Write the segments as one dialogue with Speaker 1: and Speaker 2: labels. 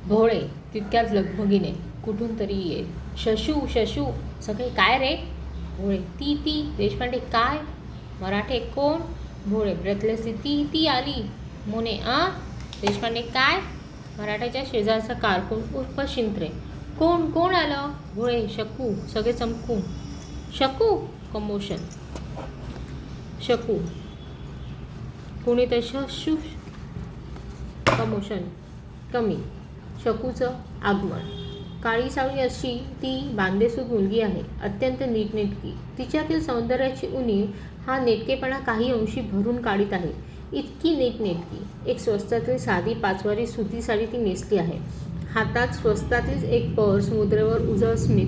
Speaker 1: भोळे तितक्याच लगबगीने कुठून तरी ये. शशू शशू सगळे काय रे. भोळे ती देशपांडे काय. मराठे कोण. भोळे ब्रेथलेसली ती आली. मोने देशपांडे काय. मराठ्याच्या शेजारचा कारकून उर्फ शिंत्रे कोण कोण आलं. भोळे शकू सगळे चमकू. शकू कमोशन. शकू कोणी तर शशू कमोशन कमी. शकूचं आगमन. काळी सावळी अशी ती बांधेसूद मुलगी आहे, अत्यंत नीटनेटकी. तिच्यातील सौंदर्याची उणीव हा नेटकेपणा काही अंशी भरून काढीत आहे. इतकी नीटनेटकी. एक स्वस्तातली साधी पाचवारी सुती साडी ती नेसली आहे. हातात स्वस्तातलीच एक पर्स, मुद्रेवर उजळ स्मित.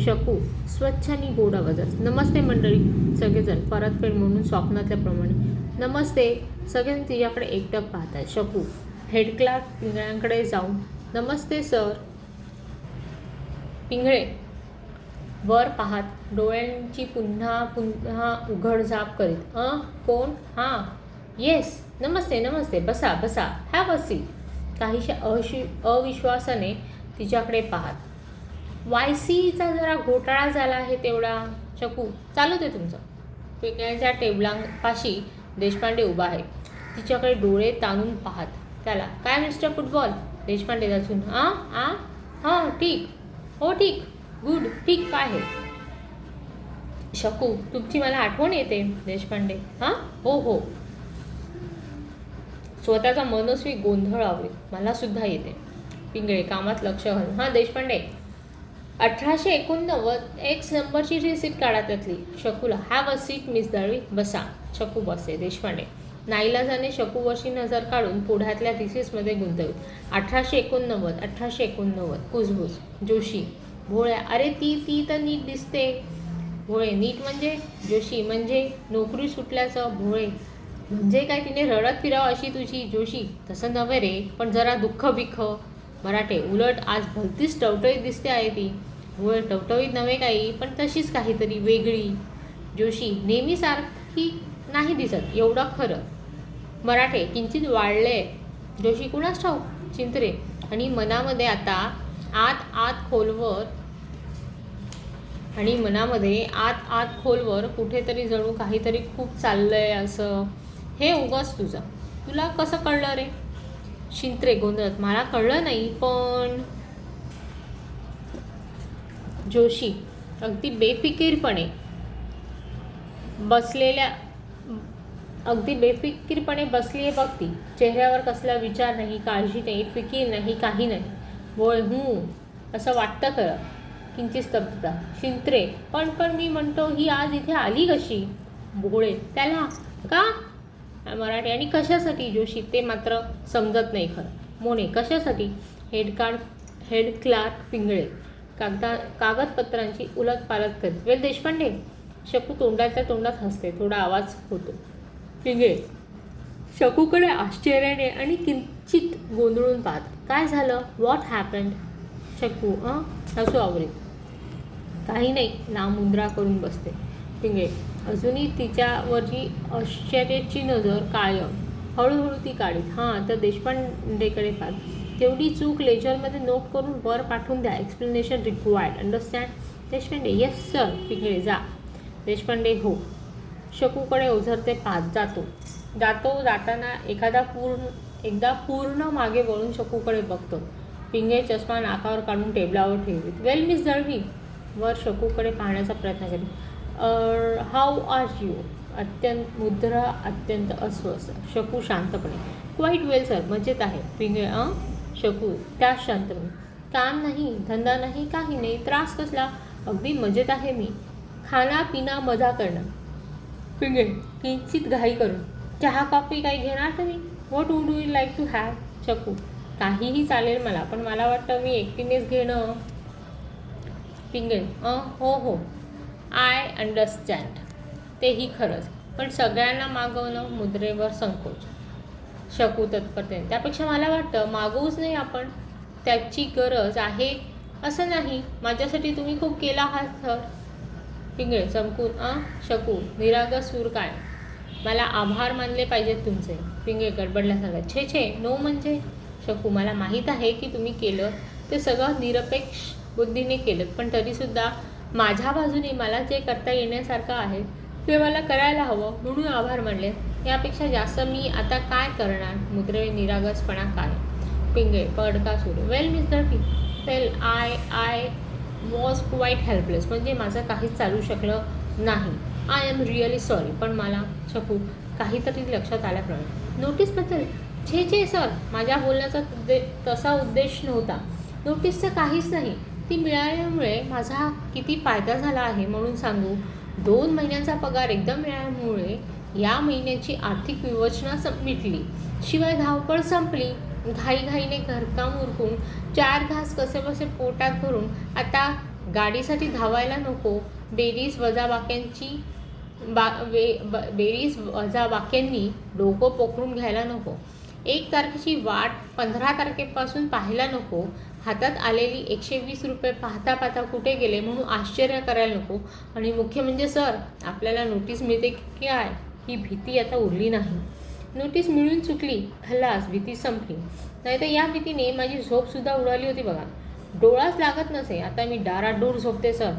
Speaker 1: शकू स्वच्छ आणि गोड आवाजात. नमस्ते मंडळी. सगळेजण परतफेड म्हणून स्वप्नातल्याप्रमाणे नमस्ते. सगळेजण तिच्याकडे एकटक पाहतात. शकू हेड क्लार्क पिंगळ्यांकडे जाऊन नमस्ते सर. पिंगळे वर पाहत डोळ्यांची पुन्हा पुन्हा उघडझाप करीत. कोण. येस नमस्ते नमस्ते. बसा बसा. Have a seat. काहीशा अविश्वासाने तिच्याकडे पाहत. YCचा जरा घोटाळा झाला आहे तेवढा. शकू चालू दे तुमचं. पिंगळ्यांच्या टेबलापाशी देशपांडे उभा आहे, तिच्याकडे डोळे ताणून पाहत. त्याला काय मिस्टर फुटबॉल. देशपांडे वाचून ठीक. हो ठीक. गुड ठीक काय आहे. शकू तुमची मला आठवण येते. देशपांडे हो. स्वतःचा मनस्वी गोंधळ आवडेल मला सुद्धा येते. पिंगळे कामात लक्ष घालून देशपांडे 1889 X नंबरची रिसीट काढा त्यातली. शकूला have a seat miss Dalvi. बसा. शकू बसे. देशपांडे नाईलाजाने शकूवरची नजर काढून पुढ्यातल्या थिसीसमध्ये गुंतवली. 1889 कुजबूज. जोशी. भोळ्या अरे ती तर नीट दिसते. भोळे नीट म्हणजे. जोशी म्हणजे नोकरी सुटल्याचं. भोळे म्हणजे काय तिने रडत फिरावं अशी तुझी. जोशी तसं नव्हे रे, पण जरा दुःख बिख. मराठे उलट आज भलतीच टवटवीत दिसते आहे ती. भोळे टवटवीत नव्हे काही, पण तशीच काहीतरी वेगळी. जोशी नेहमीसारखी नाही दिसत एवढं खरं. मराठे किंचित वाढले. जोशी कुणास ठाऊक. चिंतरे आणि मनामध्ये आत खोलवर कुठेतरी जणू काहीतरी खूप चाललंय असं. हे उगाच तुला कसं कळलं रे. शिंत्रे गोंधळत मला कळलं नाही पण. जोशी अगदी बेफिकीरपणे बसली आहे बघ ती. चेहऱ्यावर कसला विचार नाही, काळजी नाही, फिकीर नाही, काही नाही. बोळ असं वाटतं खरं. किंचित स्तब्धता. शिंत्रे पण मी म्हणतो ही आज इथे आली कशी. भोळे त्याला का. मराठी आणि कशासाठी. जोशी ते मात्र समजत नाही खरं. मोने कशासाठी. हेड क्लार्क पिंगळे कागदपत्रांची उलटपालट करीत. वेल देशपांडे. शकू तोंडातल्या तोंडात हसते. थोडा आवाज होतो. पिंगळे शकूकडे आश्चर्याने आणि किंचित गोंधळून पाहत. काय झालं. What happened. शकू हसू आवरेल. काही नाही. लांब करून बसते. पिंगळे अजूनही तिच्यावरची आश्चर्याची नजर कायम. हळूहळू ती काढीत. तर देशपांडेकडे पाहत. तेवढी चूक लेजरमध्ये नोट करून वर पाठवून द्या. Explanation required. Understand. Deshpande yes sir. Pingale जा. देशपांडे हो. शकूकडे ओझरते पाहत. जाताना एकदा पूर्ण मागे वळून शकूकडे बघतो. पिंगळे चष्मा नाकावर काढून टेबलावर ठेवीत. वेल मिस दळवी. वर शकूकडे पाहण्याचा प्रयत्न करीत. How are you. मुद्रा अत्यंत अस्वस्थ. शकू शांतपणे. क्वाईट वेल सर. मजेत आहे. पिंगळे शकू त्याच शांतपणे. काम नाही, धंदा नाही, काही नाही. त्रास कसला. अगदी मजेत आहे मी. खाना पिना मजा करणं. पिंगळे किंचित घाई करून. चहा कॉफी काही घेणार तुम्ही. What would you like to have. शकू काहीही चालेल मला, पण मला वाटतं मी एकटीनेच घेणं. पिंगळे हो आय अंडरस्टँड. तेही खरंच, पण सगळ्यांना मागवणं. मुद्रेवर संकोच. शकू तत्परतेने. त्यापेक्षा मला वाटतं मागवूच नाही आपण. त्याची गरज आहे असं नाही. माझ्यासाठी तुम्ही खूप केला आहात सर. पिंगळे चमकून. शकू निरागस सूर काय. मला आभार मानले पाहिजेत तुमचे. पिंगळे गडबडल्यासारखं. छे नो म्हणजे. शकू, मला माहीत आहे की तुम्ही केलं ते सगळं निरपेक्ष बुद्धीने केलं, पण तरीसुद्धा माझ्या बाजूने मला जे करता येण्यासारखं आहे ते मला करायला हवं म्हणून आभार मानले. यापेक्षा जास्त मी आता काय करणार? मुद्रे निरागसपणा काय? पिंगळे पडका सुरू. Well mister P, well I was quite helpless. म्हणजे माझं काहीच चालू शकलं नाही. I am really sorry. पण मला शकू काहीतरी लक्षात आल्याप्रमाणे. नोटीसबद्दल छे सर, माझ्या बोलण्याचा तसा उद्देश नव्हता. नोटीसचं काहीच नाही. ती मिळाल्यामुळे माझा किती फायदा झाला आहे म्हणून सांगू. 2 महिन्यांचा पगार एकदम मिळाल्यामुळे या महिन्याची आर्थिक विवचना मिटली. शिवाय धावपळ संपली. घाईघाईने घरकाम उरकून 4 घास कसेबसे पोटात भरून आता गाडीसाठी धावायला नको. बेरीज वजाबाक्यांनी डोकं पोखरून घ्यायला नको. 1 तारखेची वाट 15 तारखेपासून पाहायला नको. हातात आलेली 120 रुपये पाहता पाहता कुठे गेले म्हणून आश्चर्य करायला नको. आणि मुख्य म्हणजे सर, आपल्याला नोटीस मिळते की काय ही भीती आता उरली नाही. नोटीस मिळून चुकली, खल्लास, भीती संपली. नाहीतर या भीतीने माझी झोपसुद्धा उडाली होती बघा. डोळाच लागत नसे. आता मी डाराडूर झोपते सर,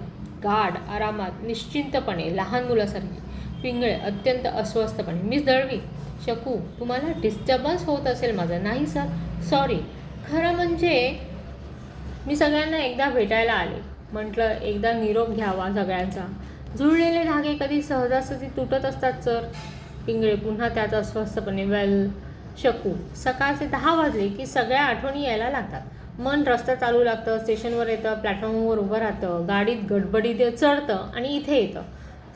Speaker 1: गाढ आरामात, निश्चिंतपणे, लहान मुलासारखी. पिंगळे अत्यंत अस्वस्थपणे. मिस दळवी. शकू, तुम्हाला डिस्टर्बन्स होत असेल माझं. नाही सर, सॉरी. खरं म्हणजे मी सगळ्यांना एकदा भेटायला आले. म्हटलं एकदा निरोप घ्यावा सगळ्यांचा. जुळलेले धागे कधी सहजासहजी तुटत असतात सर. पिंगळे पुन्हा त्याच अस्वस्थपणे. वेल शकू, सकाळचे 10 वाजले की सगळ्या आठवणी यायला लागतात. मन रस्ता चालू लागतं, स्टेशनवर येतं, प्लॅटफॉर्मवर उभं राहतं, गाडीत गडबडीत चढतं आणि इथे येतं.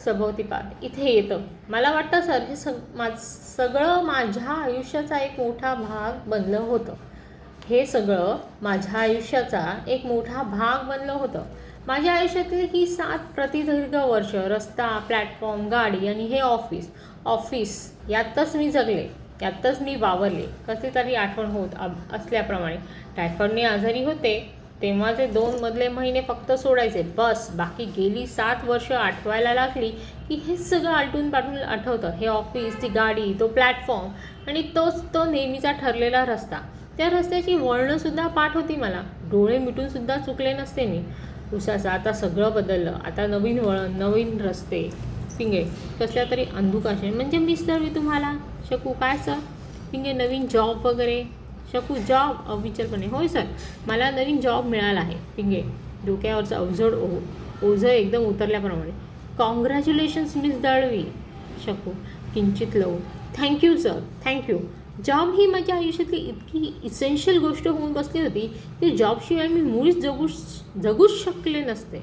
Speaker 1: सभोवती पाहत इथे येतं. मला वाटतं सर, हे सगळं माझ्या आयुष्याचा एक मोठा भाग बनलं होतं. हे सगळं माझ्या आयुष्याचा एक मोठा भाग बनलं होतं. माझ्या आयुष्यातली ही 7 प्रदीर्घ वर्ष, रस्ता, प्लॅटफॉर्म, गाडी आणि हे ऑफिस यातच मी जगले, यातच मी वावरले. कधीतरी आठवण होत असल्याप्रमाणे टायफॉइडने आजारी होते तेव्हाचे 2 मधले महिने फक्त सोडायचे, बस. बाकी गेली 7 वर्ष आठवायला लागली की हे सगळं आलटून पालटून आठवतं. हे ऑफिस, ती गाडी, तो प्लॅटफॉर्म आणि तो नेहमीचा ठरलेला रस्ता. त्या रस्त्याची वळणंसुद्धा पाठ होती मला. डोळे मिटूनसुद्धा चुकले नसते मी. उसाचं आता सगळं बदललं. आता नवीन वळण, नवीन रस्ते. पिंगे कसल्या तरी अंधुकाशे. म्हणजे मिस दळवी तुम्हाला? शकू, काय सर? पिंगे नवीन जॉब वगैरे? शकू, जॉब अविचारपणे. होय सर, मला नवीन जॉब मिळाला आहे. पिंगे डोक्यावरचं अवजड ओझं एकदम उतरल्याप्रमाणे. Congratulations miss Dalvi. शकू किंचित लवून. Thank you sir, thank you. जॉब ही माझ्या आयुष्यातली इतकी इसेन्शियल गोष्ट होऊन बसली होती की जॉबशिवाय मी मुळीच जगूच शकले नसते.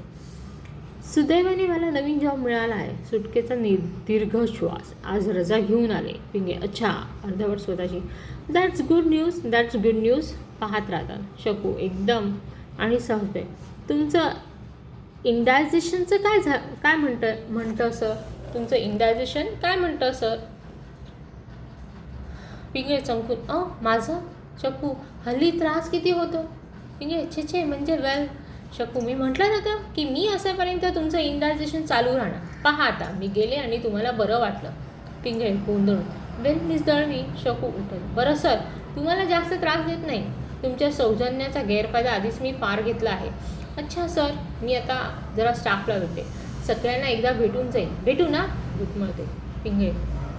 Speaker 1: सुदैवाने मला नवीन जॉब मिळाला आहे. सुटकेचा दीर्घ श्वास. आज रजा घेऊन आले. पिंगे अच्छा. अर्धवट स्वतःची. That's good news. पाहत राहतात. शकू एकदम आणि सहजपणे. तुमचं इंडायजेशनचं काय म्हणतं सर? तुमचं इंडायजेशन काय म्हणतं सर? पिंगे चमकून. माझं? शकू हल्ली त्रास किती होतो? पिंगे छे म्हणजे वेल. शकू मी म्हटलं नव्हतं की मी असेपर्यंत तुमचं इंडायजेशन चालू राहणार. पहा आता मी गेले आणि तुम्हाला बरं वाटलं. पिंगे गोंधळून. वेल मिस दळवी. शकू उठत. बरं सर, तुम्हाला जास्त त्रास देत नाही. तुमच्या सौजन्याचा गैरफायदा आधीच मी फार घेतला आहे. अच्छा सर, मी आता जरा स्टाफला देते. सगळ्यांना एकदा भेटून जाईल. भेटू ना? घुटमळते. पिंगे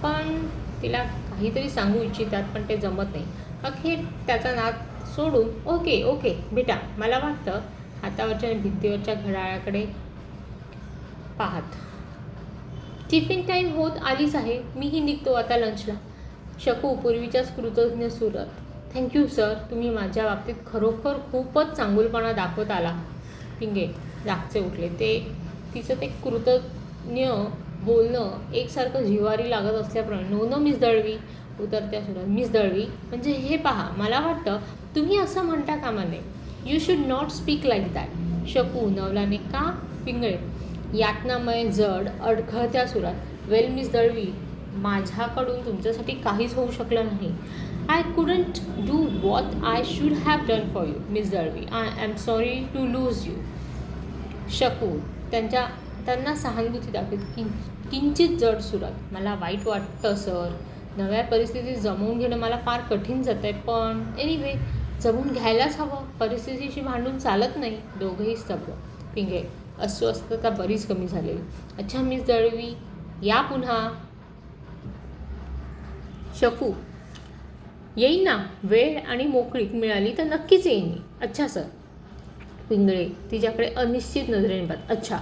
Speaker 1: पण तिला काहीतरी सांगू इच्छितात पण ते जमत नाही. अखेर त्याचा नाद सोडून ओके बेटा. मला वाटतं हातावरच्या भिंतीवरच्या घड्याळाकडे पाहत. टिफिन टाईम होत आलीच आहे. मीही निघतो आता लंचला. शकू पूर्वीच्याच कृतज्ञ सुरत. थँक्यू सर, तुम्ही माझ्या बाबतीत खरोखर खूपच चांगुलपणा दाखवत आला. पिंगे जागचे उठले. तिचं ते कृतज्ञ बोलणं एकसारखं जिव्हारी लागत असल्याप्रमाणे. No miss Dalvi. उतरत्या सुरात. मिस दळवी म्हणजे हे पहा, मला वाटतं तुम्ही असं म्हणता कामा नये. You should not speak like that. शकू नवलाने. का? पिंगळे यातनामय जड अडखळत्या सुरात. वेल मिस दळवी, माझ्याकडून तुमच्यासाठी काहीच होऊ शकलं नाही. I couldn't do what I should have done for you miss Dalvi. I am sorry to lose you. शकू त्यांना सहानुभूती दाखवत. किंचित जड सुरात. मला वाईट वाटतं सर. नव्या परिस्थितीत जमवून घेणं मला फार कठीण जातं आहे. पण एनिवे जमून घ्यायलाच हवं, परिस्थितीशी भांडून चालत नाही. दोघंही स्तब्ध. पिंगळे, अस्वस्थता बरीच कमी झालेली. अच्छा मिस दळवी, या पुन्हा. शकू, येईन ना, वेळ आणि मोकळीक मिळाली तर नक्कीच येईन मी. अच्छा सर. पिंगळे तिच्याकडे अनिश्चित नजरेने पाहत. अच्छा.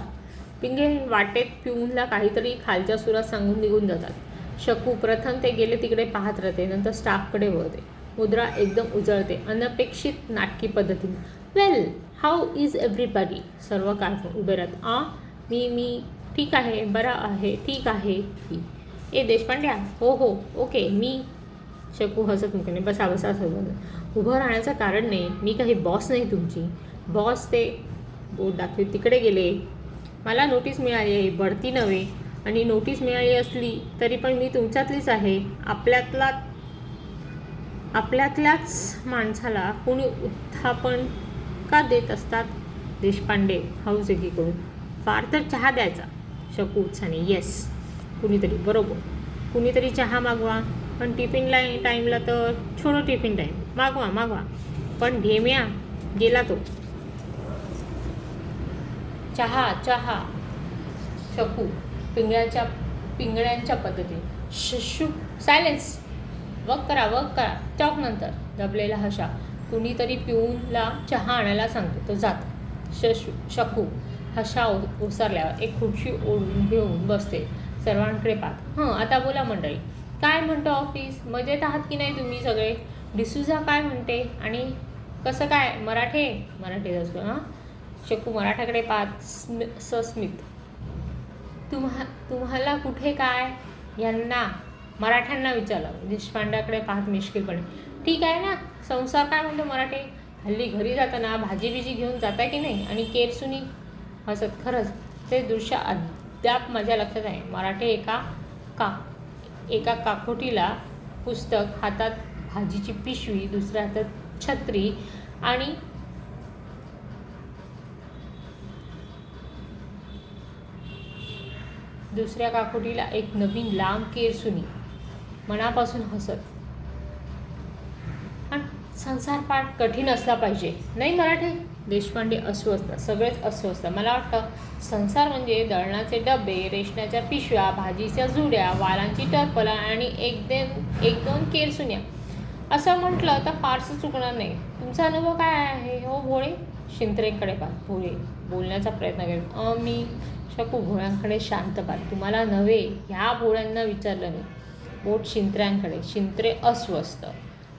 Speaker 1: पिंगळे वाटेत पिऊनला काहीतरी खालच्या सुरात सांगून निघून जातात. शकू प्रथम ते गेले तिकडे पाहत राहते, नंतर स्टाफकडे वळते. मुद्रा एकदम उजळते अनपेक्षित नाटकी पद्धतीने. वेल, हाऊ इज एव्हरीबडी. सर्व काय उभे राहत. मी ठीक आहे, बरा आहे, ठीक आहे. ही ए देशपांड्या, हो ओके मी. शकू हसत मुखाने. बसा असं उभं राहण्याचं कारण नाही, मी काही बॉस नाही तुमची. बॉस ते बोट दाखवे तिकडे गेले. मला नोटीस मिळाली आहे, बढती नव्हे. आणि नोटीस मिळाली असली तरी पण मी तुमच्यातलीच आहे. आपल्यातल्याच माणसाला कोणी उत्थापन का देत असतात. देशपांडे हळूच एकीकडून. फार तर चहा द्यायचा. शकू उत्साहाने. येस, कुणीतरी. बरोबर, कुणीतरी चहा मागवा. पण टिफिन टाईमला तर छोडो टिफिन टाईम. मागवा. पण ढेम्या गेला तो. चहा. शकू पिंगळ्यांच्या पद्धतीने. शशू, सायलेन्स. वक करा. चॉक नंतर. दबलेला हशा. कुणीतरी पिऊनला चहा आणायला सांगतो, तो जात. शकू हशा ओसरल्यावर एक खुर्ची ओढून घेऊन बसते. सर्वांकडे पाहत. आता बोला मंडळी. काय म्हणतो ऑफिस? मजेत आहात की नाही तुम्ही सगळे? डिसूजा काय म्हणते? आणि कसं काय मराठे असतो. शकू मराठाकडे पाहत सस्मित. तुम्हाला कुठे काय? यांना मराठ्यांना विचारलं. देशपांड्याकडे पाहत मिश्किलपणे. ठीक आहे ना, संसार काय म्हणतो मराठे? हल्ली घरी जाताना भाजी घेऊन जाता की नाही? आणि केरसुनी हसत. खरंच ते दृश्य अद्याप माझ्या लक्षात आहे. मराठे एका काकोटीला पुस्तक, हातात भाजीची पिशवी, दुसऱ्या हातात छत्री आणि दुसऱ्या काकोटीला एक नवीन लांब केरसुनी. मनापासून हसत. आणि संसार पाठ कठीण असला पाहिजे नाही मराठे? देशपांडे अस्वस्थ. सगळेच अस्वस्थ. मला वाटतं संसार म्हणजे दळणाचे डबे, रेशनाच्या पिशव्या, भाजीच्या जुड्या, वालांची टरफलं आणि एक दोन केरसुन्या. असं म्हटलं तर फारसं चुकणार नाही. तुमचा अनुभव काय आहे हो भोळे? शिंत्रेकडे पाहत. भोळे बोलण्याचा प्रयत्न करेल. मी. शकू भोळ्यांकडे शांत पाहत. तुम्हाला नव्हे, ह्या भोळ्यांना विचारलं मी. बोट शिंत्र्यांकडे. शिंत्रे अस्वस्थ.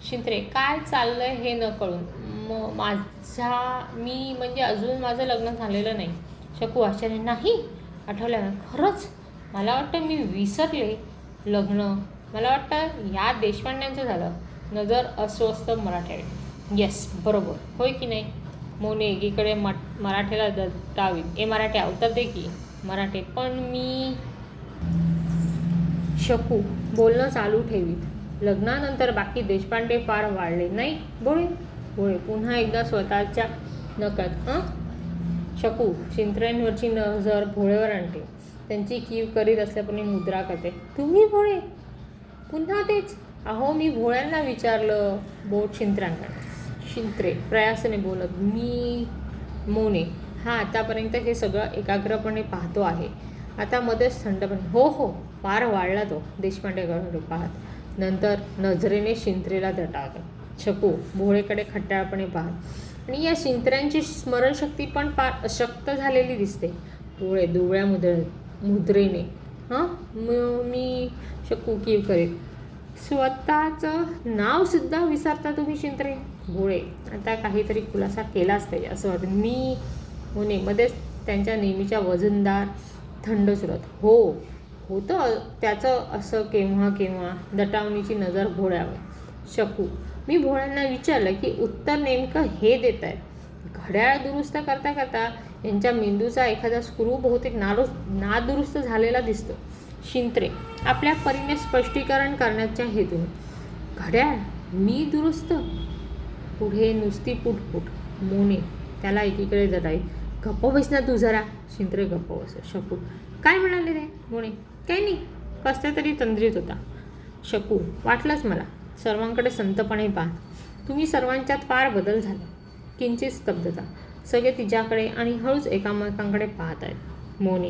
Speaker 1: शिंत्रे, काय चाललंय हे न कळून. मी म्हणजे अजून माझं लग्न झालेलं नाही. शकू आश्चर्य. नाही, आठवलं. खरंच? मला वाटतं मी विसरले. लग्न मला वाटतं या देशपांड्यांचं झालं. नजर अस्वस्थ मराठ्याकडे. येस, बरोबर. होय की नाही? मोने एकीकडे मराठ्याला दटावीत. मराठ्या उत्तर दे की. मराठे, पण मी. शकू बोलणं चालू ठेवीत. लग्नानंतर बाकी देशपांडे फार वाढले नाही भोळे पुन्हा एकदा स्वतःच्या नकळत. शकू शिंत्र्यांवरची नजर भोळेवर आणते. त्यांची कीव करीत असल्याप्रमाणे मुद्रा करते. तुम्ही भोळे? पुन्हा तेच. अहो, मी भोळ्यांना विचारलं. बोट शिंत्र्यांकडे. शिंत्रे प्रयासाने बोलत. मी. मोने, आतापर्यंत हे सगळं एकाग्रपणे पाहतो आहे. आता मध्येच थंडपणे. हो, फार वाढला तो. देशपांडेकडे पाहत. नंतर नजरेने शिंत्रेला दटावतो. शकू भोळेकडे खट्टाळपणे पाहत. आणि या शिंत्र्यांची स्मरणशक्ती पण फार अशक्त झालेली दिसते. भोळे दुबळ्या मुद्रेने. मी. शकू कीव करीत. स्वतःचं नावसुद्धा विसरता तुम्ही शिंत्रे? भोळे आता काहीतरी खुलासा केलाच पाहिजे असं वाटतं. मी. होणे मध्येच त्यांच्या नेहमीच्या वजनदार थंड सुरत. होतं त्याचं असं केव्हा. दटावणीची नजर भोळ्यावर. शकू, मी भोळ्यांना विचारलं की उत्तर नेमकं हे देत आहे. घड्याळ दुरुस्त करता यांच्या मेंदूचा एखादा स्क्रू बहुतेक नादुरुस्त झालेला दिसतो. शिंत्रे आपल्या परीने स्पष्टीकरण करण्याच्या हेतून. घड्याळ मी दुरुस्त? पुढे नुसती पुटपुट. मोने त्याला एकीकडे दटाई. गप्प बस ना तू जरा. शिंत्रे गप्प बस. शकू, काय म्हणाले ते? मोने, काही नाही, कसल्या तरी तंद्रीत होता. शकू, वाटलंच मला. सर्वांकडे संतपणे पाहत. तुम्ही सर्वांच्यात फार बदल झाला. किंचित स्तब्धता. सगळे तिच्याकडे आणि हळूच एकामेकांकडे पाहत आहेत. मोने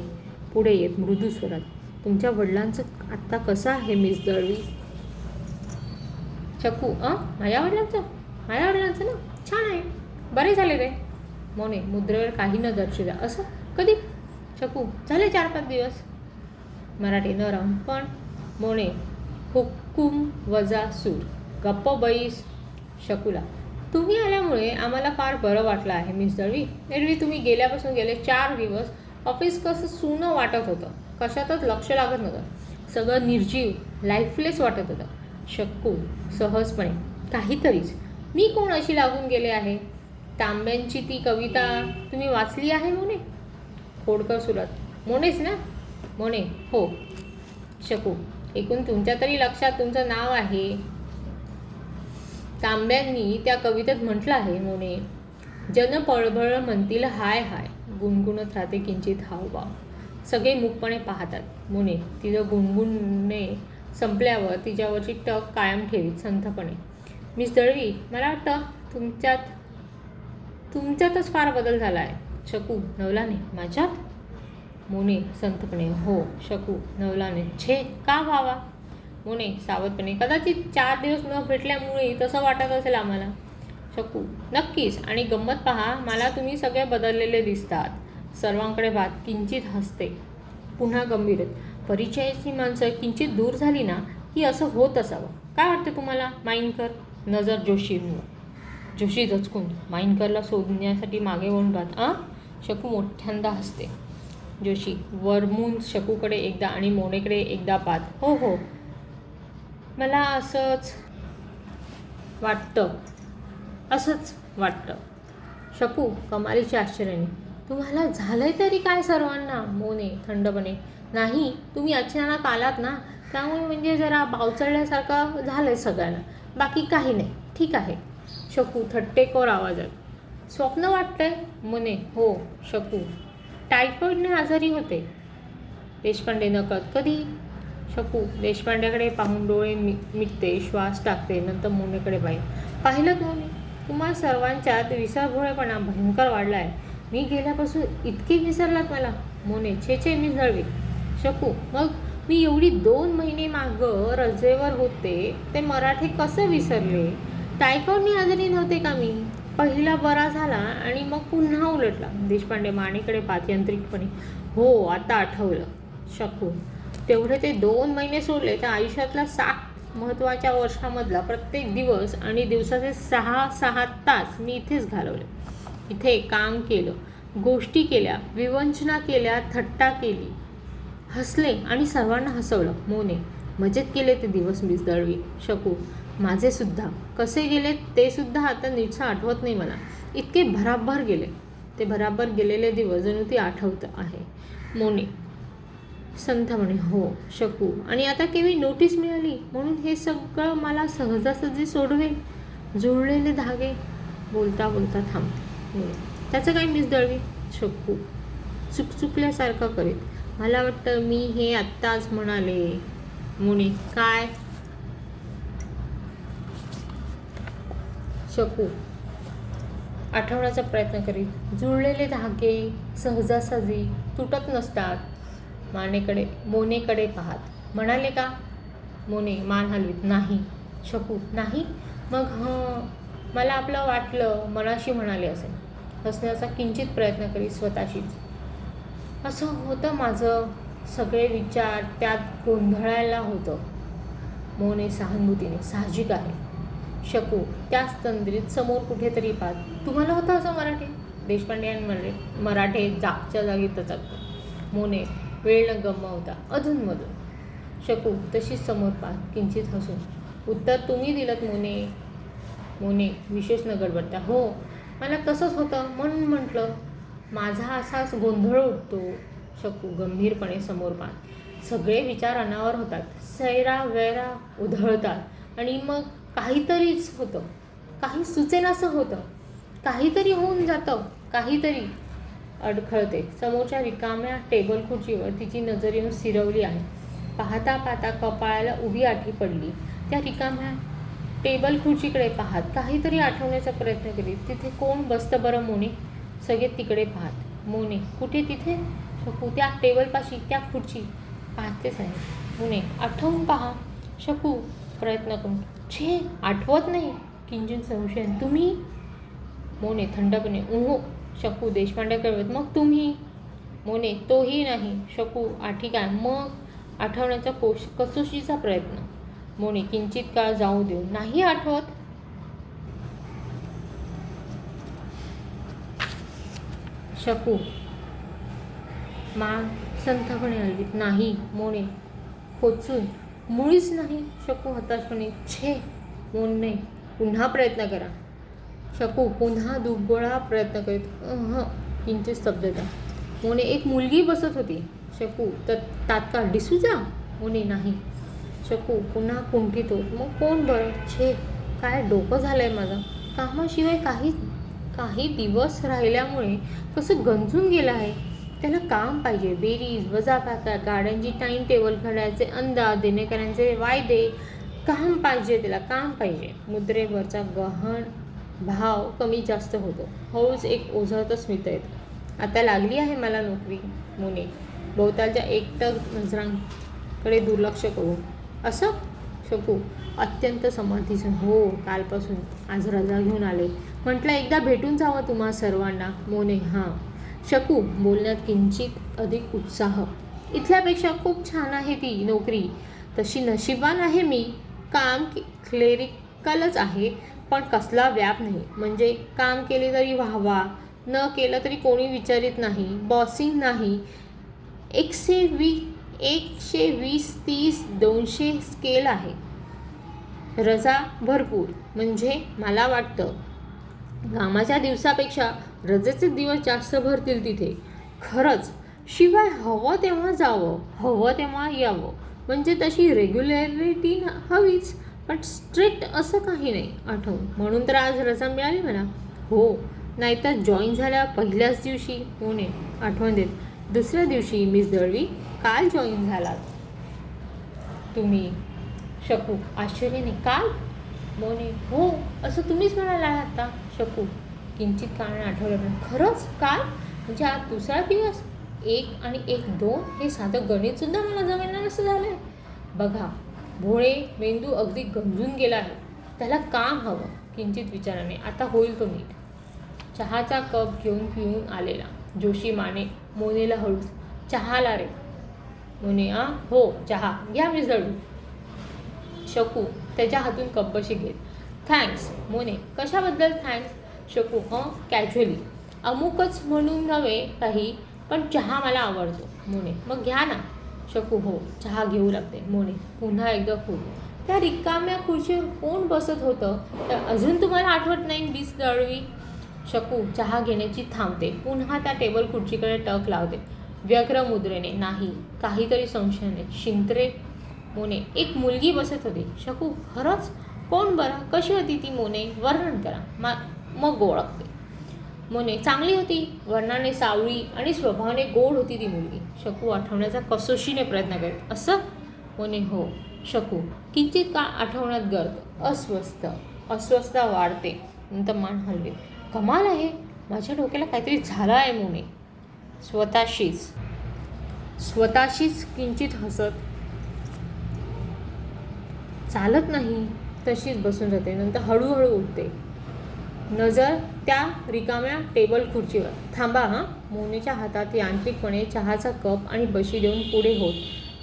Speaker 1: पुढे येत मृदू स्वरात, तुमच्या वडिलांचं आत्ता कसं आहे मिस दळवी? शकू माझ्या वडिलांचं ना छान आहे, बरे झाले रे. मोने मुद्रेवर काही न दर्शविता, असं कधी? शकू झाले 4-5 दिवस. मराठी न राहून पण. मोने हुक्कुम वजा सूर, गप्प बैस. शकूला, तुम्ही आल्यामुळे आम्हाला फार बरं वाटलं आहे मिस दळवी. एरवी तुम्ही गेल्यापासून गेले 4 दिवस ऑफिस कसं सुनं वाटत होतं, कशातच लक्ष लागत नव्हतं, सगळं निर्जीव लाईफलेस वाटत होतं. शकू सहजपणे, काहीतरीच. मी कोण अशी लागून गेले आहे? तांब्यांची ती कविता तुम्ही वाचली आहे मोने? खोडकर सुरत, मोनेच ना? मोने हो. शकू, एकूण तुमच्या तरी लक्षात तुमचं नाव आहे. तांब्यांनी त्या कवितेत म्हटलं आहे मोने, जन पळभळ म्हणतील हाय हाय, गुणगुणत राहते किंचित हावभाव. सगळे मूकपणे पाहतात. मोने तिचं गुणगुणणे संपल्यावर तिच्यावरची टक कायम ठेवीत संथपणे, मिस दळवी, मला वाटतं तुमच्यातच फार बदल झाला आहे. शकू नवलाने, माझ्यात? मोने संथपणे, हो. शकू नवलाने, छे का व्हावा? मोने सावधपणे, कदाचित 4 दिवस न भेटल्यामुळे तसं वाटत असेल आम्हाला. शकू नक्कीच, आणि गंमत पहा, मला तुम्ही सगळे बदललेले दिसतात. सर्वांकडे पाहत किंचित हसते. पुन्हा गंभीर, परिचयाची माणसं किंचित दूर झाली ना की असं होत असावं. काय वाटतं तुम्हाला माईनकर? नजर जोशी दचकून माईनकरला शोधण्यासाठी मागे वळून पाहत. शकू मोठ्यांदा हसते. जोशी वरमून शकूकडे एकदा आणि मोनेकडे एकदा पाहत, हो हो, मला असंच वाटतं. शकू कमालीच्या आश्चर्याने, तुम्हाला झालंय तरी काय सर्वांना? मोने थंडपणे, नाही, तुम्ही अचानक आलात ना, त्यामुळे म्हणजे जरा बावचळल्यासारखं झालंय सगळ्यांना, बाकी काही नाही, ठीक आहे. शकू थट्टेखोर आवाजात, स्वप्न वाटतंय? मोने हो. शकू टायफॉईडने आजारी होते. देशपांडे नकळत, कधी? शकू देशपांड्याकडे पाहून डोळे मिटते, श्वास टाकते, नंतर मोनेकडे पाहिलं मोने, तुम्हा सर्वांच्यात विसरभोळेपणा भयंकर वाढला आहे. मी गेल्यापासून इतके विसरलात मला? मोने छे मी दळवी. शकू मग मी एवढी 2 महिने मागं रजेवर होते ते मराठी कसं विसरले? टायफॉईडने आजारी नव्हते का मी? पहिला बरा झाला आणि मग पुन्हा उलटला. देशपांडे मानेकडे पाहत यांत्रिकपणे, हो आता आठवलं. शकू तेवढे ते 2 महिने सोडले तर आयुष्यातला 60 महत्त्वाच्या वर्षामधला प्रत्येक दिवस आणि दिवसाचे 6 तास मी इथेच घालवले. इथे काम केलं, गोष्टी केल्या, विवंचना केल्या, थट्टा केली, हसले आणि सर्वांना हसवलं. मोने मजेत गेले ते दिवस मिस दळवी. शकू माझे सुद्धा. कसे गेले ते सुद्धा आता नीटसं आठवत नाही मला. इतके भराभर गेले. ते भराभर गेलेले दिवस जणू ती आठवत आहे. मोने संथपणे, हो. शकू आणि आता केवढी नोटीस मिळाली म्हणून हे सगळं मला सहजासहजी सोडवेल? जुळलेले धागे. बोलता थांबते. मोने त्याचं काय मिस दळवी? शकू चुकल्यासारखं करीत, मला वाटतं मी हे आत्ताच म्हणाले. मोने काय? शकू आठवण्याचा प्रयत्न करीत, जुळलेले धागे सहजासहजी तुटत नसतात. मोनेकडे पाहत, म्हणाले का? मोने मान हलवीत, नाही. शकू नाही? मग मला आपलं वाटलं मनाशी म्हणाले असेल. हसण्याचा किंचित प्रयत्न करीत स्वतःशीच, असं होतं माझं, सगळे विचार त्यात गोंधळायला होतं. मोने सहानुभूतीने, साहजिक आहे. शकू त्याच तंद्रीत समोर कुठेतरी पाहत, तुम्हाला होतं असं मराठी? देशपांडे मराठे जागच्या जागी तचकतो. मोने वेळ न गमावता अधूनमधून. शकू तशीच समोर पाहत किंचित हसून, उत्तर तुम्ही दिलंत मोने. मोने विशेष न गडबडता, हो मला तसंच होतं म्हणून म्हटलं, माझा असाच गोंधळ उठतो. शकू गंभीरपणे समोर पाहत, सगळे विचार अनावर होतात, सैरावैरा उधळतात आणि मग काहीतरीच होतं, काही सुचेनासं होतं, काहीतरी होऊन जातं, काहीतरी अडखळते. समोरच्या रिकाम्या टेबल खुर्चीवर तिची नजर येऊन स्थिरवली आहे. पाहता कपाळाला उभी आठी पडली. त्या रिकाम्या टेबल खुर्चीकडे पाहत काहीतरी आठवण्याचा प्रयत्न करीत. तिथे कोण बसतं बरं मोने? सगळे तिकडे पाहत. मोने, कुठे तिथे? शकू, त्या टेबलपाशी, त्या खुर्ची. पाहतेच आहे. मोने, आठवून पहा. शकू, प्रयत्न करून. छे, आठवत नाही. किंचित संशय. तुम्ही? मोने थंडपणे. उहो. शकू देशपांडे कळवत. मग तुम्ही? मोने, तोही नाही. शकू, ठीक आहे. मग आठवण्याचा कसोशीचा प्रयत्न. मोने, किंचित काळ जाऊ देऊ. नाही आठवत. शकू मान संथपणे हलवीत. नाही. मोने खोचून. मुळीच नाही. शकू हताशपणे. छे. मोने, पुन्हा प्रयत्न करा. शकू पुन्हा दुबळा प्रयत्न करीत. किंचित स्तब्धता. मोने, एक मुलगी बसत होती. शकू तात्काळ. डिसूजा? मोने, नाही. शकू पुन्हा कुंठित होत. मग कोण बरं? छे, काय डोकं झालंय माझं. कामाशिवाय काही दिवस राहिल्यामुळे कसं गंजून गेलं आहे. त्याला काम पाहिजे. बेरीज वजाबाकी, गाड्यांची टाईम टेबल, घड्याचे अंदाज, देणेकऱ्यांचे वायदे. काम पाहिजे त्याला, काम पाहिजे. मुद्रेवरचा गहन भाव कमी जास्त होतो. हळूच एक ओझरतं स्मित येतं. आता लागली आहे मला नोकरी. मोने भोवतालच्या एकटक नजरांकडे दुर्लक्ष करू. असं? शकू अत्यंत समाधीचं. हो, कालपासून. आज रजा घेऊन आले. म्हटलं एकदा भेटून जावं तुम्हा सर्वांना. मोने, हां. शकू बोलण्यात किंचित अधिक उत्साह. इथल्यापेक्षा खूप छान आहे ती नोकरी. तशी नशिबान आहे मी. काम क्लेरिकलच आहे, पण कसला व्याप नाही. म्हणजे काम केले तरी वाहवा, न केलं तरी कोणी विचारित नाही. बॉसिंग नाही. 120, 30, 200 स्केल आहे. रजा भरपूर. म्हणजे मला वाटतं कामाच्या दिवसापेक्षा रजेचे दिवस जास्त भरतील तिथे. खरंच. शिवाय हवं तेव्हा जावं, हवं तेव्हा यावं. म्हणजे तशी रेग्युलॅरिटी हवीच, पण स्ट्रिक्ट असं काही नाही. आठवून म्हणून तर आज रजा मिळाली मला. हो, नाहीतर जॉईन झाल्या पहिल्याच दिवशी. होणे आठवण देत. दुसऱ्या दिवशी. मिस दळवी, काल जॉईन झालात तुम्ही? शकू आश्चर्याने. काल? मोने, हो, असं तुम्हीच म्हणाला आता. शकू किंचित काळाने आठवलं. खरंच काल? म्हणजे आज दुसरा दिवस. 1 आणि 1, 2 हे साधं गणितसुद्धा मला जमेना असं झालं आहे. बघा, भोळे मेंदू अगदी गंजून गेला आहे. त्याला काम हवं. किंचित विचाराने. आता होईल तो नीट. चहाचा कप घेऊन पिऊन आलेला जोशी माने मोनेला हळूच. चहाला रे. मोने, हो, चहा घ्या मिस दळवी. शकू त्याच्या हातून कप्पशी घेत. थँक्स. मोने, कशाबद्दल थँक्स? शकू कॅज्युअली. अमुकच म्हणून नव्हे काही, पण चहा मला आवडतो. मोने, मग घ्या ना. शकू हो, चहा घेऊ लागते. मोने पुन्हा एकदा खूप. त्या रिकाम्या खुर्चीवर कोण बसत होतं तर अजून तुम्हाला आठवत नाही मिस दळवी? शकू चहा घेण्याची थांबते. पुन्हा त्या टेबल खुर्चीकडे टक लावते. व्यग्र मुद्रेने. नाही, काहीतरी संशयाने. शिंत्रे? मोने, एक मुलगी बसत होती. शकू खरंच? कोण बरं? कशी होती ती? मोने वर्णन करा. मग ओळखते. मोने चांगली होती. वर्णाने सावळी आणि स्वभावाने गोड होती ती मुलगी. शकू आठवण्याचा कसोशीने प्रयत्न करेल. असं? मोने हो. शकू किंचित काळ आठवण्यात गर्द. अस्वस्थता वाढते. नंतर मान हलवे. कमाल आहे, माझ्या डोक्याला काहीतरी झालं आहे. मोने स्वतःशीच किंचित हसत. चालत नाही, तशीच बसून राहते. नंतर हळूहळू उठते. नजर त्या रिकाम्या टेबल खुर्चीवर. थांबा हां. मोनेच्या हातात यांत्रिकपणे चहाचा कप आणि बशी देऊन पुढे होत.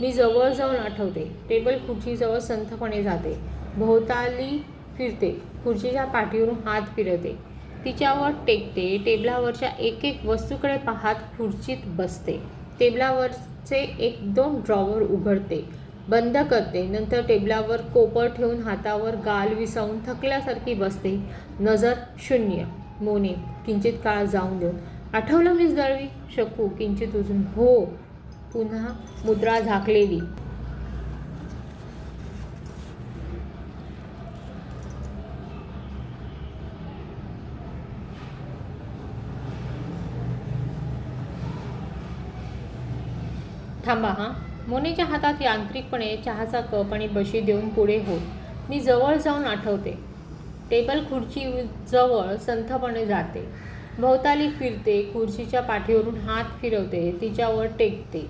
Speaker 1: मी जवळ जाऊन आठवते. टेबल खुर्चीजवळ संथपणे जाते. भोवताली फिरते. खुर्चीच्या पाठीवरून हात फिरवते. तिच्यावर टेकते. टेबलावरच्या एक वस्तूकडे पाहत खुर्चीत बसते. टेबलावरचे 1-2 ड्रॉवर उघडते, बंद करते. नंतर टेबलावर कोपर ठेवून हातावर गाल विसावून थकल्यासारखी बसते. नजर शून्य. मोने किंचित काळ जाऊन देऊन. आठवलं मिस दळवी? शकू किंचित उजून. हो. पुन्हा मुद्रा झाकलेली. थांबा हां. मोनेच्या हातात यांत्रिकपणे चहाचा कप आणि बशी देऊन पुढे होत. मी जवळ जाऊन आठवते. टेबल खुर्ची जवळ संथपणे जाते. भोवताली फिरते. खुर्चीच्या पाठीवरून हात फिरवते. तिच्यावर टेकते.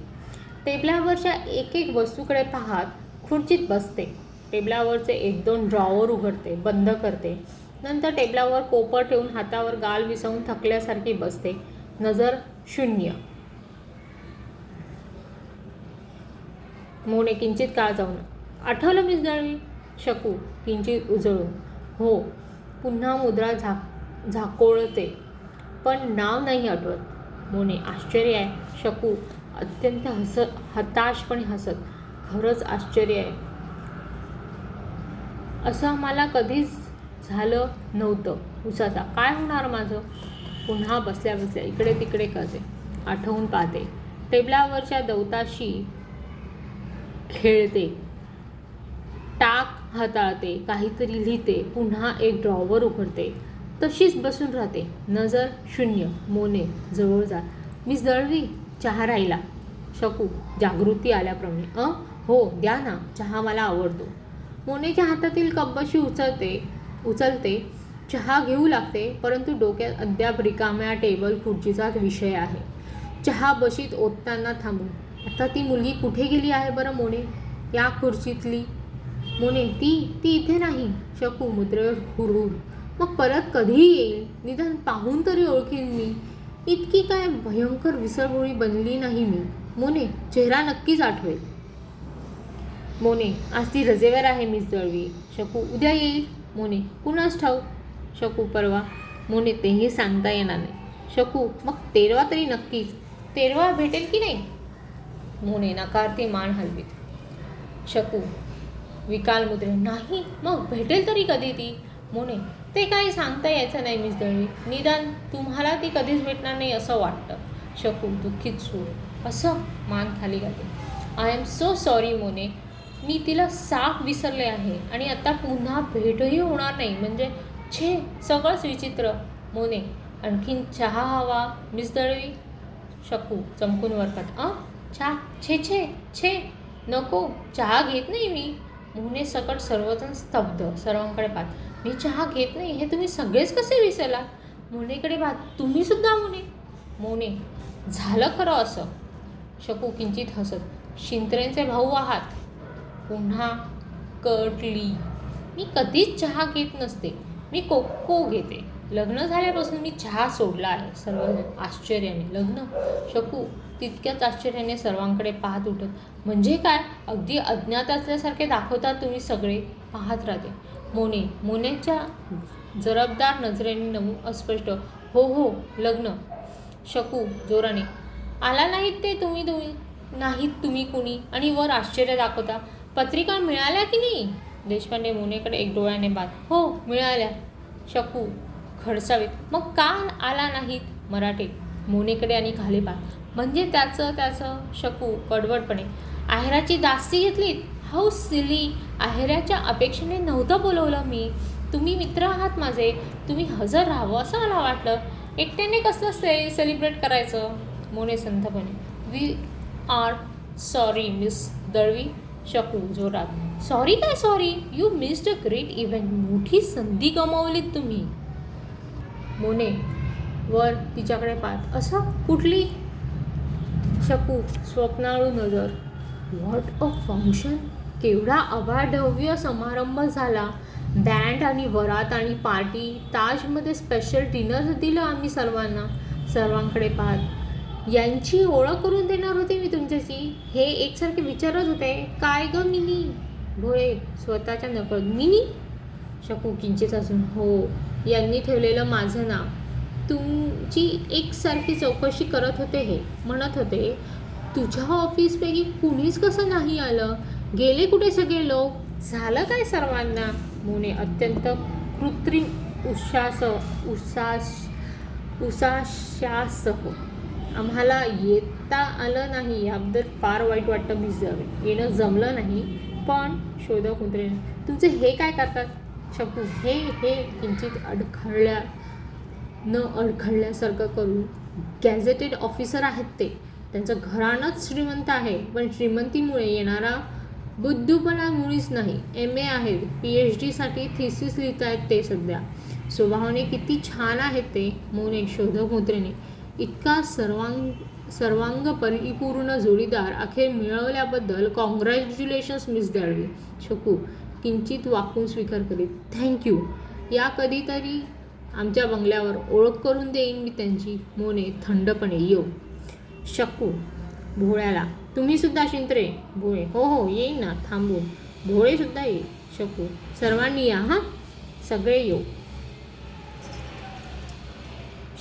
Speaker 1: टेबलावरच्या एक एक वस्तूकडे पाहत खुर्चीत बसते. टेबलावरचे 1-2 ड्रॉवर उघडते, बंद करते. नंतर टेबलावर कोपर ठेवून हातावर गाल विसवून थकल्यासारखी बसते. नजर शून्य. मोने किंचित काळ जाऊन, आठवलं मिस दळवी? शकू किंचित उजळून, हो. पुन्हा मुद्रा झाकोळते. पण नाव नाही आठवत. मोने, आश्चर्य आहे. शकू अत्यंत हताशपणे हसत, खरंच आश्चर्य आहे. असं मला कधीच झालं नव्हतं. उसाचा काय होणार माझं? पुन्हा बसल्या बसल्या इकडे तिकडे करते. आठवून पाहते. टेबलावरच्या दौताशी खेळते. टाक हाताळते. काहीतरी लिहिते. पुन्हा एक ड्रॉवर उघडते. तशीच बसून राहते. नजर शून्य. मोने जवळ जात, मिस दळवी, चहा राहिला. शकू जागृती आल्याप्रमाणे, हो द्या ना, चहा मला आवडतो. मोनेच्या हातातील कप्पशी उचलते. चहा घेऊ लागते. परंतु डोक्यात अद्याप रिकाम्या टेबल खुर्चीचाच विषय आहे. चहा बशीत ओतताना थांबून, आता ती मुलगी कुठे गेली आहे बरं मोने? या खुर्चीतली? मोने, ती इथे नाही. शकू मुद्रेवर हुरहुर, मग परत कधी येईल? निदान पाहून तरी ओळखीन मी. इतकी काय भयंकर विसरभोळी बनली नाही मी. मोने, चेहरा नक्कीच आठवेल. मोने, आज ती रजेवर आहे मिस दळवी. शकू, उद्या येईल. मोने, कुणास ठाऊक. शकू, परवा. मोने, तेही सांगता येणार नाही. शकू, मग तेरवा तरी नक्कीच. तेरवा भेटेल की नाही? मोने नकारती मान हलवीत. शकू विकाल मुद्रे, नाही, मग भेटेल तरी कधी ती? मोने, ते काही सांगता यायचं नाही मिस दळवी. निदान तुम्हाला ती कधीच भेटणार नाही असं वाटतं. शकू दुःखीत सूर, असं? मान खाली घालते. आय एम सो सॉरी मोने, मी तिला साफ विसरले आहे आणि आता पुन्हा भेटही होणार नाही. म्हणजे छे, सगळंच विचित्र. मोने, आणखीन चहा हवा मिस दळवी? शकू चमकून वरतात, चहा? छे छे छे, नको, चहा घेत नाही मी. मोने सकट सर्वजण स्तब्ध. सर्वांकडे पाहत, मी चहा घेत नाही हे तुम्ही सगळेच कसे विसरलात? मोनेकडे पाहत, तुम्ही सुद्धा? मोने, झालं खरं असं. शकू किंचित हसत, शिंत्रेंचे भाऊ आहात? पुन्हा कटली, मी कधीच चहा घेत नसते. मी कोको घेते. लग्न झाल्यापासून मी चहा सोडला आहे. सर्वजण आश्चर्याने. लग्न? शकू तितक्याच आश्चर्याने सर्वांकडे पाहत उठत, म्हणजे काय? अगदी अज्ञात असल्यासारखे दाखवतात तुम्ही सगळे. पाहत राहते. मोनेच्या जरबदार नजरेने नमूद अस्पष्ट, हो लग्न. शकू जोराने, आला नाहीत ते तुम्ही नाहीत तुम्ही कुणी आणि वर आश्चर्य दाखवता. पत्रिका मिळाल्या की नाही? देशपांडे मोनेकडे एक डोळ्याने बाद, हो मिळाल्या. शकू खडसावीत, मग का आला नाहीत? मराठीत मोनेकडे आणि खाली पाहत, म्हणजे त्याचं. शकू कडवटपणे, आहेराची दासी घेतलीत? हाऊ सिली, आहेराच्या अपेक्षेने नव्हतं बोलवलं मी. तुम्ही मित्र आहात माझे, तुम्ही हजर राहावं असं मला वाटलं. एकट्याने कसलं सेलिब्रेट करायचं? मोने संथपणे, we are sorry miss Dalvi. Shaku जोरात, सॉरी काय sorry? You missed a great event. मोठी संधी गमावलीत तुम्ही. मोने वर तिच्याकडे पाहत, असं? कुठली? शकू स्वप्नाळू नजर, व्हॉट अ फंक्शन. केवढा अवाढव्य समारंभ झाला. बँड आणि वरात आणि पार्टी. ताजमध्ये स्पेशल डिनर दिलं आम्ही सर्वांना. सर्वांकडे पाहत, यांची ओळख करून देणार होते मी तुमच्याशी. हे एकसारखे विचारत होते, काय ग मिनी? भोळे स्वतःच्या नकळत, मिनी? शकू किंचित असून, हो, यांनी ठेवलेलं माझं नाव. तुमची एकसारखी चौकशी करत होते. हे म्हणत होते, तुझ्या ऑफिसपैकी कुणीच कसं नाही आलं? गेले कुठे सगळे लोक? झालं काय सर्वांना? मोने अत्यंत कृत्रिम उसाशासह, आम्हाला येता आलं नाही याबद्दल फार वाईट वाटतं मिस दळवी. येणं जमलं नाही. पण शोधक उतरेल, तुमचे हे काय करतात? शकू हे किंचित अडखळल्यासारखं करून, गॅझेटेड ऑफिसर आहेत ते. त्यांचं घराणंच श्रीमंत आहे. पण श्रीमंतीमुळे येणारा बुद्धूपणा मुळीच नाही. MA आहेत, PhD साठी थिसिस लिहित आहेत ते सध्या. स्वभावाने किती छान आहेत ते. मोने शोधक मुद्रेने. इतका सर्वांग परिपूर्ण जोडीदार अखेर मिळवल्याबद्दल कॉंग्रॅच्युलेशन्स मिस दळवी. शकू किंचित वाकून स्वीकार करीत. थँक्यू. या कधीतरी आमच्या बंगल्यावर ओळख करून देईन मी त्यांची. मोने थंडपणे. येऊ. शकू भोळ्याला. तुम्ही सुद्धा शिंत्रे. भोळे. हो हो येईन ना थांबून. भोळे सुद्धा येईल. शकू सर्वांनी या हां. सगळे येऊ.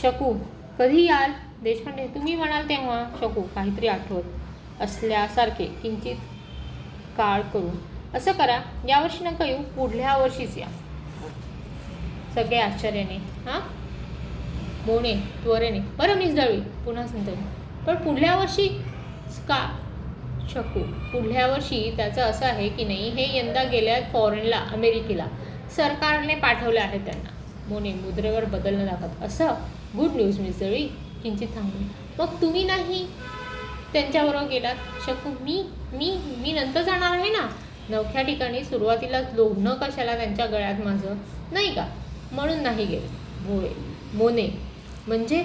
Speaker 1: शकू कधी याल. देशपांडे तुम्ही म्हणाल तेव्हा. शकू काहीतरी आठवत असल्यासारखे किंचित काळ करून. असं करा यावर्षी नका येऊ, पुढल्या वर्षीच या. सगळे आश्चर्याने. हां. मोने त्वरेने. बरं मिस दळवी. पुन्हा संतोष. पण पुढल्या वर्षी का. शकू पुढल्या वर्षी त्याचं असं आहे की नाही, हे यंदा गेल्या फॉरेनला, अमेरिकेला सरकारने पाठवले आहे त्यांना. मोने मुद्रेवर बदल न दाखवत. असं. Good news miss Dalvi. किंचित थांबून. मग तुम्ही नाही त्यांच्याबरोबर गेलात. शकू मी मी मी नंतर जाणार आहे ना. नवख्या ठिकाणी सुरुवातीला लोभणं कशाला त्यांच्या गळ्यात माझं, नाही का, म्हणून नाही गेले. भोळे. मोने म्हणजे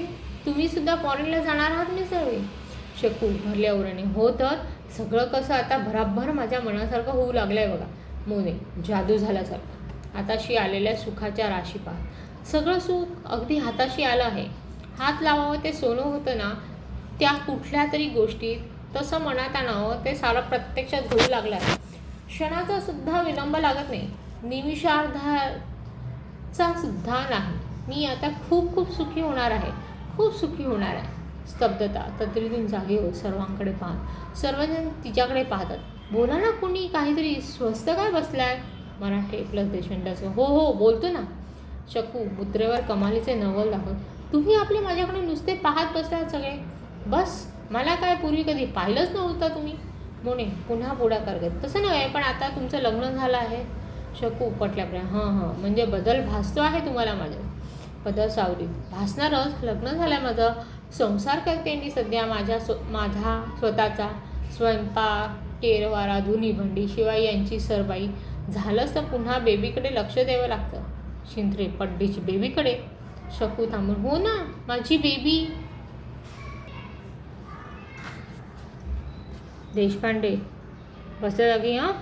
Speaker 1: तुम्ही सुद्धा फॉरेनला जाणार आहात मिस दळवी. शकू भरल्या उराने. हो तर सगळं कसं आता भराभर माझ्या मनासारखं होऊ लागलं आहे बघा. मोने जादू झाल्यासारखं. हाताशी आलेल्या सुखाच्या राशी पहा. सगळं सुख अगदी हाताशी आलं आहे. हात लावावं ते सोनं होतं ना त्या कुठल्या तरी गोष्टीत, तसं मनात आणावं ते सारं प्रत्यक्षात होऊ लागलं आहे. क्षणाचा सुद्धा विलंब लागत नाही, निमिषार्धाचा सुद्धा नाही. मी आता खूप खूप सुखी होणार आहे, खूप सुखी होणार आहे. स्तब्धता. तत्रीतून जागे होत सर्वांकडे पाहत. सर्वजण तिच्याकडे पाहतात. बोला ना कुणी काहीतरी. स्वस्त काय बसलाय. मराठे प्लस देशपांड्याचं. हो हो बोलतो ना. शकू मुद्रेवर कमालीचे नवल दाखवत. तुम्ही आपले माझ्याकडे नुसते पाहत बसलात सगळे. बस मला काय पूर्वी कधी पाहिलंच नव्हतं तुम्ही. मोने पुन्हा पुढाकार घेत. तसं नव्हे, पण आता तुमचं लग्न झालं आहे. शकू पटल्याप्रमाणे. हां म्हणजे बदल भासतो आहे तुम्हाला माझ्या. बदल सावलीत. भासणारच. लग्न झालं आहे माझं. संसार करते मी सध्या माझा स्वतःचा. स्वयंपाक, केरवारा, धुनी भांडी, शिवाय यांची सरबाई. झालंच तर पुन्हा बेबीकडे लक्ष द्यावं लागतं. शिंत्रे पड्डीची बेबीकडे. शकू थांबून. हो ना माझी बेबी. देशपांडे बसल्या जागी. हां.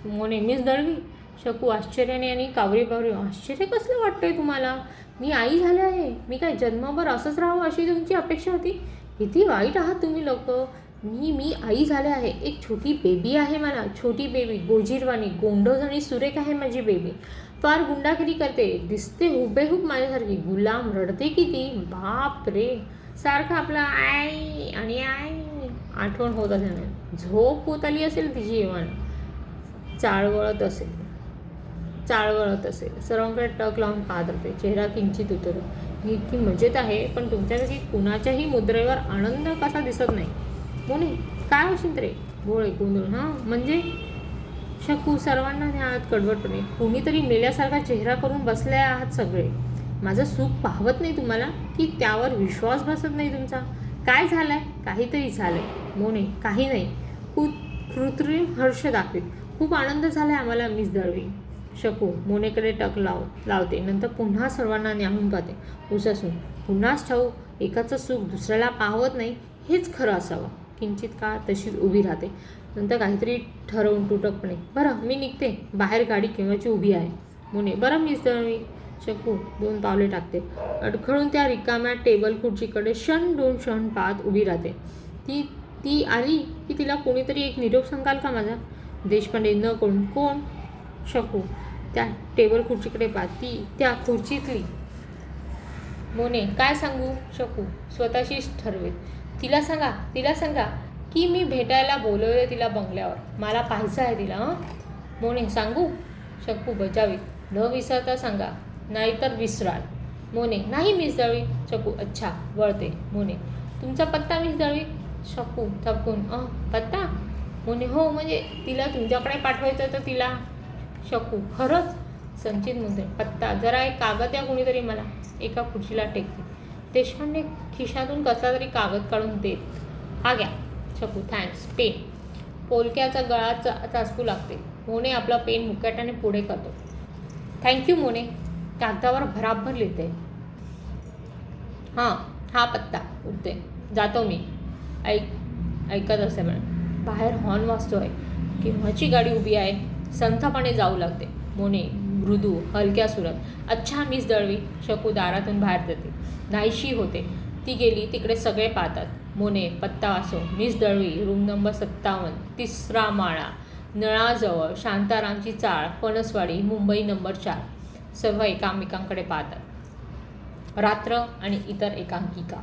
Speaker 1: मोने मिस दळवी. शकू आश्चर्याने आणि कावरी बावरी. आश्चर्य कसलं वाटतंय तुम्हाला. मी आई झाले आहे. मी काय जन्मभर असंच राहावं अशी तुमची अपेक्षा होती. किती वाईट आहात तुम्ही लोक. मी आई झाले आहे. एक छोटी बेबी आहे मला. छोटी बेबी. गोजीरवाणी गोंडस आणि सुरेख आहे माझी बेबी. फार गुंडागिरी करते. दिसते हुबेहूब माझ्यासारखी. गुलाम. रडते किती. बाप रे. सारखं आपलं आई आणि आई आठवण होत असेल. झोप होत आली असेल तिची. येवण चाळवळत असेल. सर्वांकडे टक लावून पाहत राहते. चेहरा किंचित उतरतो. मी इतकी मजेत आहे, पण तुमच्यापैकी कुणाच्याही मुद्रेवर आनंद कसा दिसत नाही. मोने काय हो शिंत्रे. भोळे गोंधळ. हां म्हणजे. शकू सर्वांना न्याहाळत कडवटपणे. कुणीतरी मेल्यासारखा चेहरा करून बसले आहात सगळे. माझं सुख पाहवत नाही तुम्हाला, की त्यावर विश्वास बसत नाही तुमचा. काय झालंय. काहीतरी झालंय. मोने काही नाही. कृत्रिम हर्ष दाखवीत. खूप आनंद झालाय आम्हाला मिस दळवी. शकू मोनेकडे टक लावते. नंतर पुन्हा सर्वांना न्याहून पाहते. उसासून. पुन्हाच ठाऊक एकाचं सुख दुसऱ्याला पाहवत नाही हेच खरं असावं. किंचित काळ तशीच उभी राहते. नंतर काहीतरी ठरवून तुटकपणे. बरं मी निघते. बाहेर गाडी केव्हाची उभी आहे. मोने बरं मिस दळवी. शकू 2 पावले टाकते. अडखळून त्या रिकाम्या टेबल खुर्चीकडे दोन क्षण पाहत उभी राहते. ती आली की तिला कोणीतरी एक निरोप सांगाल का माझा. देशपांडे न कळून. कोण. शकू त्या टेबल खुर्चीकडे पाहत. त्या खुर्चीतली. मोने काय सांगू. शकू स्वतःशीच ठरवेत. तिला सांगा की मी भेटायला बोलवले तिला बंगल्यावर. मला पाहायचं आहे तिला. मोने सांगू. शकू बजावीत. न विसरता सांगा, नाहीतर विसराल. मोने नाही मिस दळवी. शकू अच्छा वळते. मोने तुमचा पत्ता मिस दळवी. शकू थपकून. पत्ता. मोने हो म्हणजे तिला तुमच्याकडे पाठवायचं तर तिला. शकू खरंच. संचित मुद्दे. पत्ता जरा एक कागद द्या कुणीतरी मला. एका खुर्चीला टेकते. देशपांडे खिशातून कसला तरी कागद काढून देत. हा घ्या. शकू थँक्स. पेन. पोलक्याचा गळा चाचपू लागते. मोने आपला पेन मुकाट्याने पुढे करतो. थँक्यू मोने. कागदावर भराभर लिहिते. हां, हा पत्ता उठते. जातो मी. ऐकत असे म्हणून बाहेर हॉर्न वाजतोय. केव्हाची गाडी उभी आहे. संथपणे जाऊ लागते. मोने मृदू हलक्या सुरात, अच्छा मिस दळवी. शकू दारातून बाहेर जाते. नाहीशी होते. ती गेली तिकडे सगळे पाहतात. मोने पत्ता वाचो. मिस दळवी, रूम नंबर 57, 3रा माळा, नळाजवळ, शांतारामची चाळ, फणसवाडी, मुंबई नंबर 4. सर्व एकामेकांकडे पाहतात. रात्र आणि इतर एकांकिका.